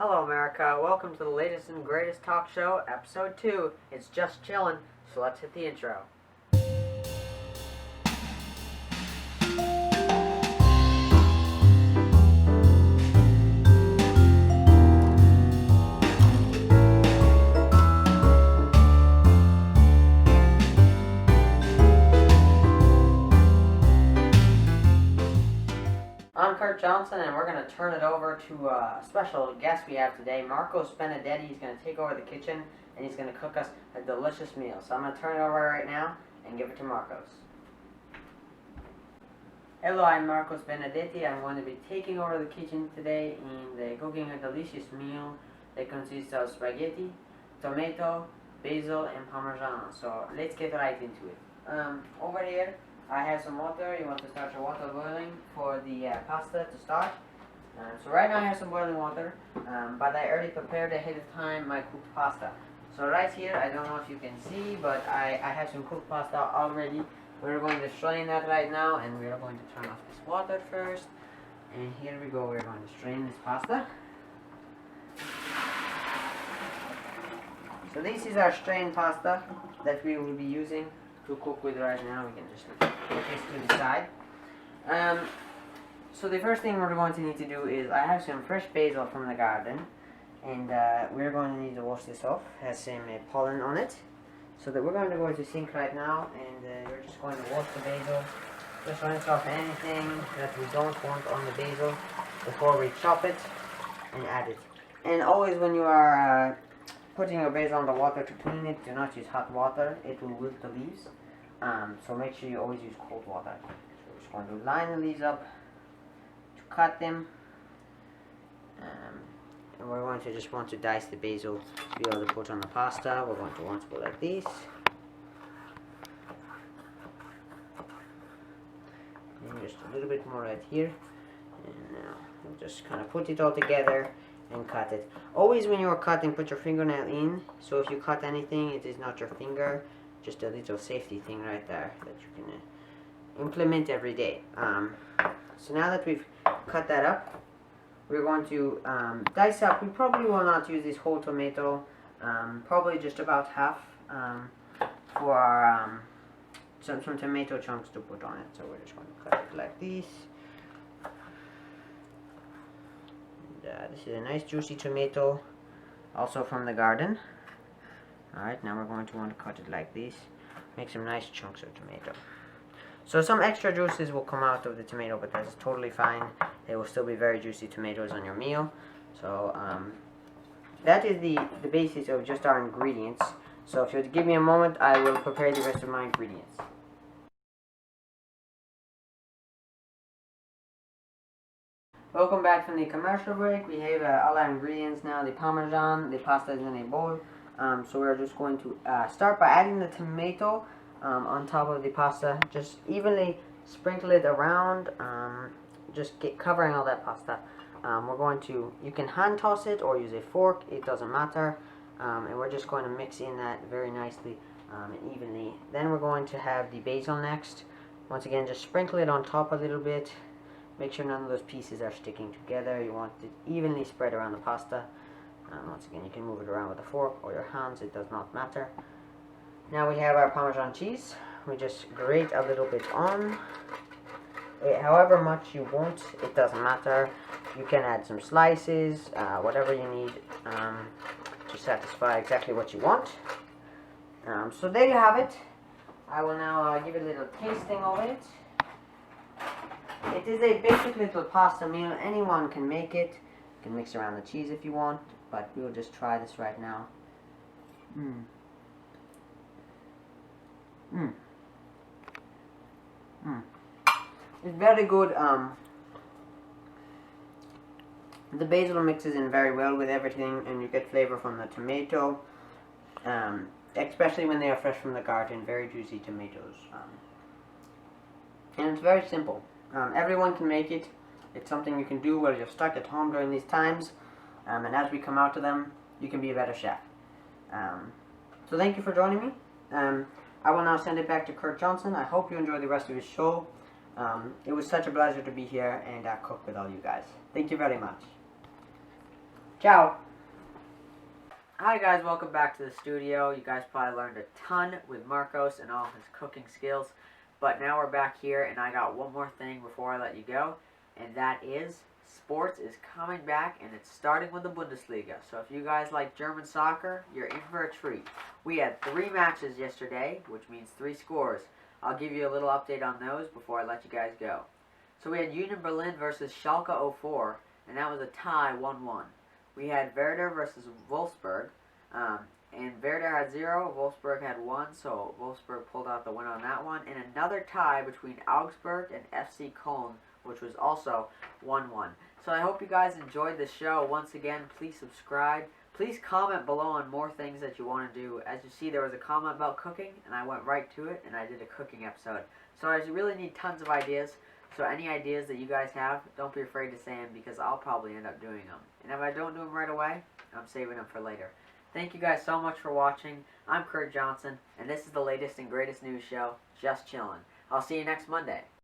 Hello, America. Welcome to the latest and greatest talk show, episode 2. It's just chillin', so let's hit the intro. I'm Kurt Johnson, and we're going to turn it over to a special guest we have today, Marcos Benedetti. He's going to take over the kitchen, and he's going to cook us a delicious meal. So I'm going to turn it over right now and give it to Marcos. Hello, I'm Marcos Benedetti. I'm going to be taking over the kitchen today and cooking a delicious meal that consists of spaghetti, tomato, basil, and parmesan. So let's get right into it. Over here, I have some water. You want to start your water boiling for the pasta to start. So right now I have some boiling water, but I already prepared ahead of time my cooked pasta. So right here, I don't know if you can see, but I have some cooked pasta already. We're going to strain that right now, and we are going to turn off this water first. And here we go, we're going to strain this pasta. So this is our strained pasta that we will be using to cook with right now. We can just put this to the side. So the first thing we're going to need to do is I have some fresh basil from the garden, and we're going to need to wash this off. It has some pollen on it. So that we're going to go to the sink right now, and we're just going to wash the basil. Just rinse off anything that we don't want on the basil before we chop it and add it. And always when you are putting your basil on the water to clean it, do not use hot water. It will wilt the leaves. So make sure you always use cold water. So we're just going to line the leaves up to cut them. And we're going to just want to dice the basil to be able to put on the pasta. We're going to want to go like this. And just a little bit more right here. And now we'll just kind of put it all together and cut it. Always when you are cutting, put your fingernail in. So if you cut anything, it is not your finger. Just a little safety thing right there that you can implement every day. So now that we've cut that up, we're going to dice up. We probably will not use this whole tomato. Probably just about half for our some tomato chunks to put on it. So we're just going to cut it like this. This is a nice juicy tomato, also from the garden. Alright, now we're going to want to cut it like this. Make some nice chunks of tomato. So some extra juices will come out of the tomato, but that's totally fine. They will still be very juicy tomatoes on your meal. So that is the basis of just our ingredients. So if you'll give me a moment, I will prepare the rest of my ingredients. Welcome back from the commercial break. We have all our ingredients now. The parmesan, the pasta is in a bowl. So we're just going to start by adding the tomato on top of the pasta. Just evenly sprinkle it around. Just covering all that pasta. We're going to, you can hand toss it or use a fork. It doesn't matter. And we're just going to mix in that very nicely and evenly. Then we're going to have the basil next. Once again, just sprinkle it on top a little bit. Make sure none of those pieces are sticking together. You want it evenly spread around the pasta. Once again, you can move it around with a fork or your hands. It does not matter. Now we have our Parmesan cheese. We just grate a little bit on. However much you want, it doesn't matter. You can add some slices, whatever you need to satisfy exactly what you want. So there you have it. I will now give it a little tasting of it. It is a basic little pasta meal. Anyone can make it. You can mix around the cheese if you want, but we'll just try this right now. It's very good. The basil mixes in very well with everything, and you get flavor from the tomato, especially when they are fresh from the garden. Very juicy tomatoes, and it's very simple. Everyone can make it. It's something you can do while you're stuck at home during these times, and as we come out to them, you can be a better chef. So thank you for joining me. I will now send it back to Kurt Johnson. I hope you enjoy the rest of his show. It was such a pleasure to be here and cook with all you guys. Thank you very much. Ciao. Hi guys, welcome back to the studio. You guys probably learned a ton with Marcos and all his cooking skills. But now we're back here and I got one more thing before I let you go. And that is, sports is coming back and it's starting with the Bundesliga. So if you guys like German soccer, you're in for a treat. We had 3 matches yesterday, which means 3 scores. I'll give you a little update on those before I let you guys go. So we had Union Berlin versus Schalke 04, and that was a tie 1-1. We had Werder versus Wolfsburg, and Werder had 0, Wolfsburg had 1, so Wolfsburg pulled out the win on that one. And another tie between Augsburg and FC Köln, which was also 1-1. So I hope you guys enjoyed the show. Once again, please subscribe. Please comment below on more things that you want to do. As you see, there was a comment about cooking, and I went right to it, and I did a cooking episode. So I really need tons of ideas. So any ideas that you guys have, don't be afraid to say them because I'll probably end up doing them. And if I don't do them right away, I'm saving them for later. Thank you guys so much for watching. I'm Kurt Johnson, and this is the latest and greatest news show, Just Chillin'. I'll see you next Monday.